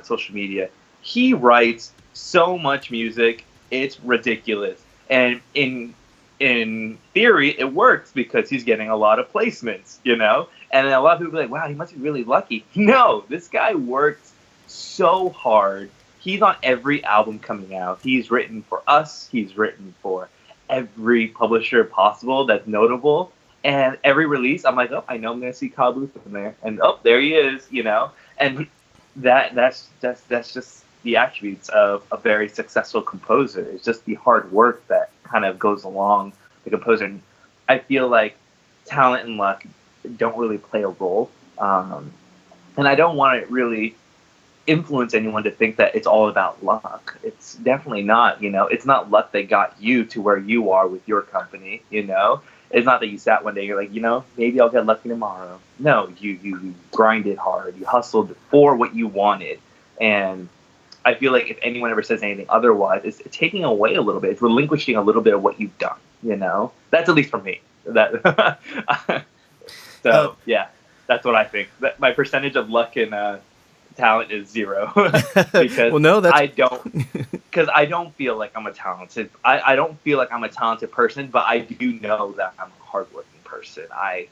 social media, he writes so much music, it's ridiculous. And in in theory, it works because he's getting a lot of placements, And then a lot of people are like, wow, he must be really lucky. No, this guy works so hard. He's on every album coming out. He's written for us. He's written for every publisher possible that's notable. And every release, I'm like, oh, I know I'm going to see Kyle Booth in there. And, oh, there he is, And that's just the attributes of a very successful composer. It's just the hard work that kind of goes along the composer. And I feel like talent and luck don't really play a role. And I don't want to really influence anyone to think that it's all about luck. It's definitely not, It's not luck that got you to where you are with your company, It's not that you sat one day, you're like, maybe I'll get lucky tomorrow. No, you grinded hard. You hustled for what you wanted. And I feel like if anyone ever says anything otherwise, it's taking away a little bit. It's relinquishing a little bit of what you've done, That's at least for me. Yeah, that's what I think. That my percentage of luck and talent is 0 because I don't feel like I'm a talented. I don't feel like I'm a talented person, but I do know that I'm a hardworking person. I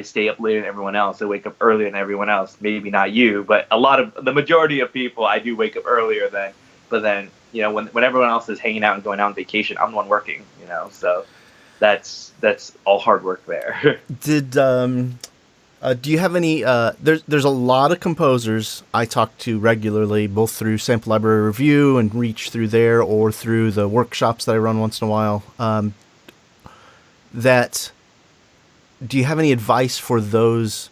stay up later than everyone else. I wake up earlier than everyone else. Maybe not you, but the majority of people, I do wake up earlier than. But then, when everyone else is hanging out and going out on vacation, I'm the one working. So that's all hard work there. Do you have any? There's a lot of composers I talk to regularly, both through Sample Library Review and reach through there, or through the workshops that I run once in a while. Do you have any advice for those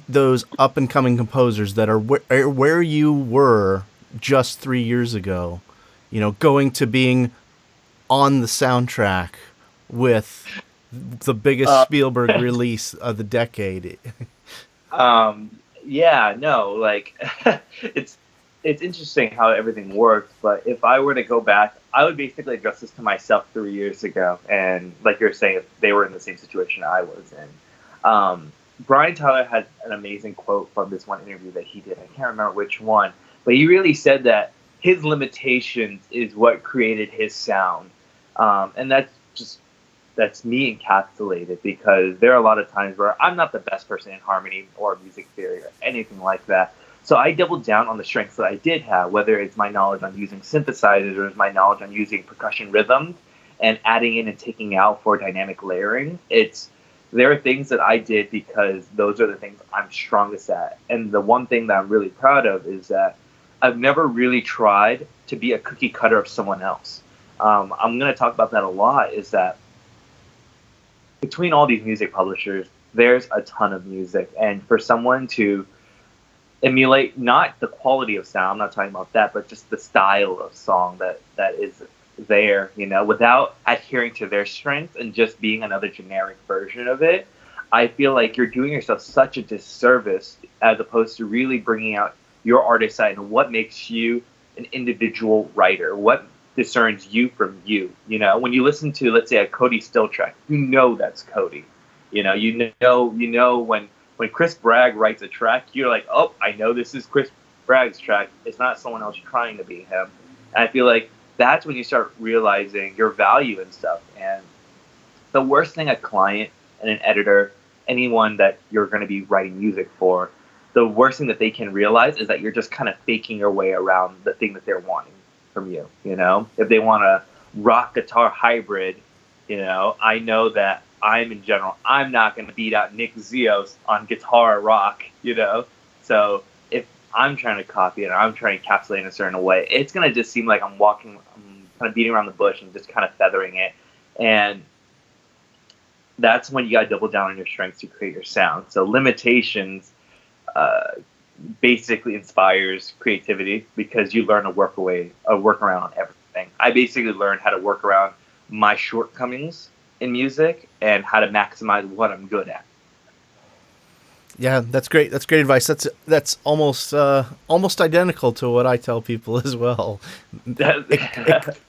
those up and coming composers that are where you were just 3 years ago? Going to being on the soundtrack with the biggest Spielberg release of the decade. It's interesting how everything worked, but if I were to go back, I would basically address this to myself 3 years ago. And like you're saying, if they were in the same situation I was in. Brian Tyler had an amazing quote from this one interview that he did. I can't remember which one, but he really said that his limitations is what created his sound. And that's me encapsulated, because there are a lot of times where I'm not the best person in harmony or music theory or anything like that. So I doubled down on the strengths that I did have, whether it's my knowledge on using synthesizers or my knowledge on using percussion rhythms and adding in and taking out for dynamic layering. There are things that I did because those are the things I'm strongest at. And the one thing that I'm really proud of is that I've never really tried to be a cookie cutter of someone else. I'm going to talk about that a lot, is that between all these music publishers, there's a ton of music. And for someone to emulate not the quality of sound, I'm not talking about that, but just the style of song that is there, without adhering to their strengths and just being another generic version of it, I feel like you're doing yourself such a disservice, as opposed to really bringing out your artist side and what makes you an individual writer, what discerns you from you. When you listen to, let's say, a Cody Still track, that's Cody. You know when Chris Bragg writes a track, you're like, oh, I know this is Chris Bragg's track. It's not someone else trying to be him. And I feel like that's when you start realizing your value and stuff. And the worst thing a client and an editor, anyone that you're going to be writing music for, the worst thing that they can realize is that you're just kind of faking your way around the thing that they're wanting from you. If they want a rock guitar hybrid, I know that I'm not going to beat out Nick Zios on guitar rock, So if I'm trying to copy it, or I'm trying to encapsulate it in a certain way, it's going to just seem like I'm kind of beating around the bush and just kind of feathering it. And that's when you got to double down on your strengths to create your sound. So limitations basically inspires creativity, because you learn to work around on everything. I basically learned how to work around my shortcomings in music and how to maximize what I'm good at. Yeah, that's great. That's great advice. That's almost identical to what I tell people as well.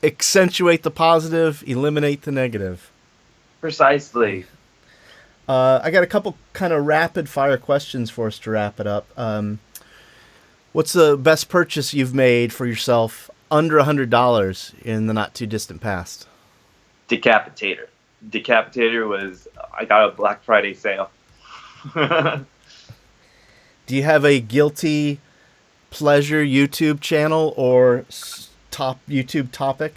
Accentuate the positive, eliminate the negative. Precisely. I got a couple kind of rapid fire questions for us to wrap it up. What's the best purchase you've made for yourself under $100 in the not too distant past? Decapitator. Decapitator was, I got a Black Friday sale. Do you have a guilty pleasure YouTube channel or top YouTube topic?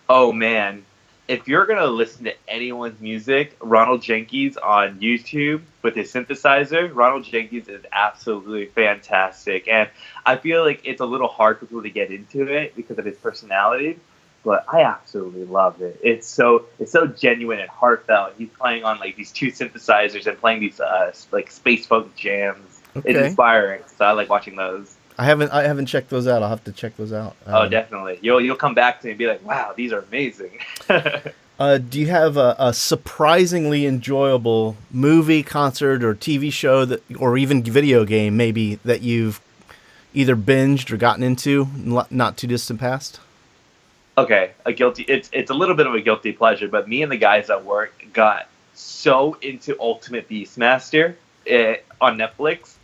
Oh man, if you're gonna listen to anyone's music, Ronald Jenkins on YouTube with his synthesizer, Ronald Jenkins is absolutely fantastic. And I feel like it's a little hard for people to get into it because of his personality, but I absolutely love it. It's so genuine and heartfelt. He's playing on like these two synthesizers and playing these like space folk jams. Okay. It's inspiring, so I like watching those. I haven't checked those out. I'll have to check those out. Oh, definitely. You'll come back to me and be like, wow, these are amazing. Do you have a surprisingly enjoyable movie, concert, or TV show that, or even video game maybe, that you've either binged or gotten into not too distant past? Okay, it's a little bit of a guilty pleasure, but me and the guys at work got so into Ultimate Beastmaster on Netflix.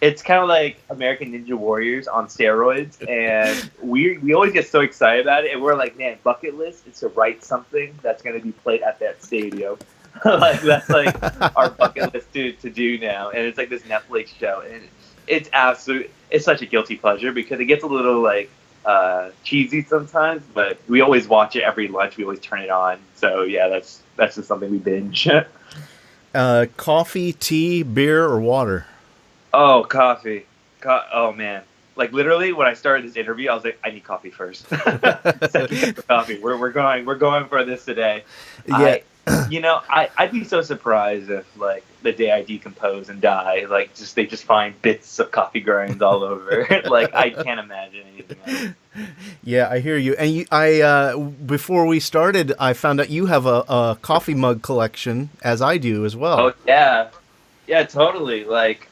It's kind of like American Ninja Warriors on steroids, and we always get so excited about it, and we're like, man, bucket list is to write something that's going to be played at that stadium. Like that's like our bucket list to do now, and it's like this Netflix show, and it's such a guilty pleasure because it gets a little like cheesy sometimes, but we always watch it every lunch. We always turn it on, so yeah, that's just something we binge. Coffee, tea, beer, or water? Oh, coffee. Oh, man. Like, literally, when I started this interview, I was like, I need coffee first. Second cup of coffee. We're going for this today. Yeah. I'd be so surprised if, like, the day I decompose and die, like, they just find bits of coffee grinds all over. Like, I can't imagine anything else. Yeah, I hear you. And before we started, I found out you have a coffee mug collection, as I do as well. Oh, yeah. Yeah, totally. Like,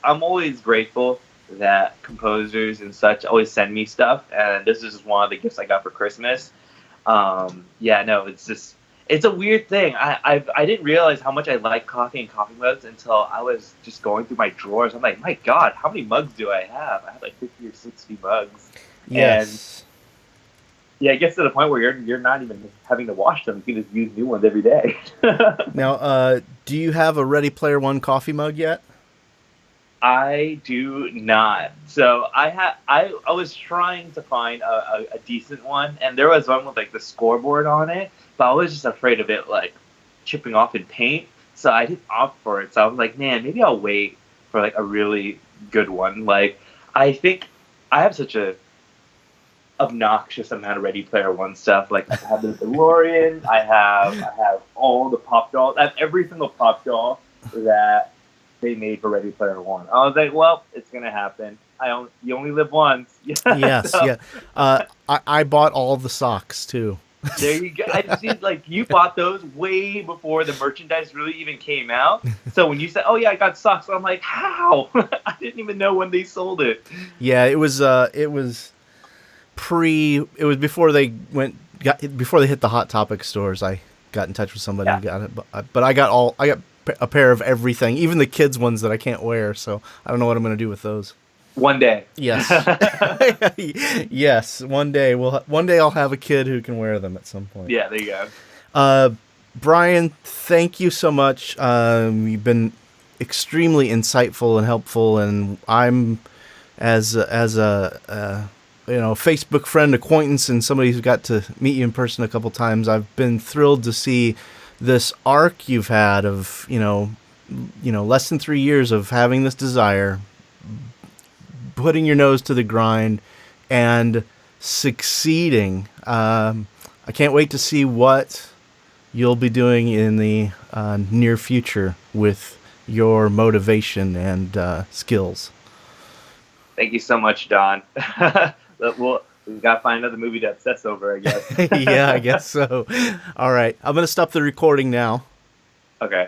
I'm always grateful that composers and such always send me stuff, and this is one of the gifts I got for Christmas. It's a weird thing. I didn't realize how much I like coffee and coffee mugs until I was just going through my drawers. I'm like, my God, how many mugs do I have? I have like 50 or 60 mugs. Yes. And yeah, it gets to the point where you're not even having to wash them. You can just use new ones every day. Now, do you have a Ready Player One coffee mug yet? I do not. So I was trying to find a decent one, and there was one with like the scoreboard on it, but I was just afraid of it like chipping off in paint, so I didn't opt for it. So I was like, man, maybe I'll wait for like a really good one. Like, I think I have such a obnoxious amount of Ready Player One stuff. Like, I have the DeLorean, I have all the pop dolls, I have every single pop doll that they made for Ready Player One. I was like, well, it's gonna happen. You only live once. Yes, so, yeah. I bought all the socks too. There you go. I see, like, you bought those way before the merchandise really even came out. So when you said, "Oh yeah, I got socks," I'm like, how? I didn't even know when they sold it. Yeah, it was before they before they hit the Hot Topic stores. I got in touch with somebody and got it, but I got a pair of everything, even the kids ones that I can't wear. So I don't know what I'm going to do with those. One day. Yes. Yes. One day I'll have a kid who can wear them at some point. Yeah, there you go. Bryan, thank you so much. You've been extremely insightful and helpful, and I'm as a Facebook friend, acquaintance, and somebody who's got to meet you in person a couple times. I've been thrilled to see this arc you've had of less than 3 years of having this desire, putting your nose to the grind, and succeeding. I can't wait to see what you'll be doing in the near future with your motivation and skills. Thank you so much, Don. We've got to find another movie to obsess over, I guess. Yeah, I guess so. All right. I'm going to stop the recording now. Okay.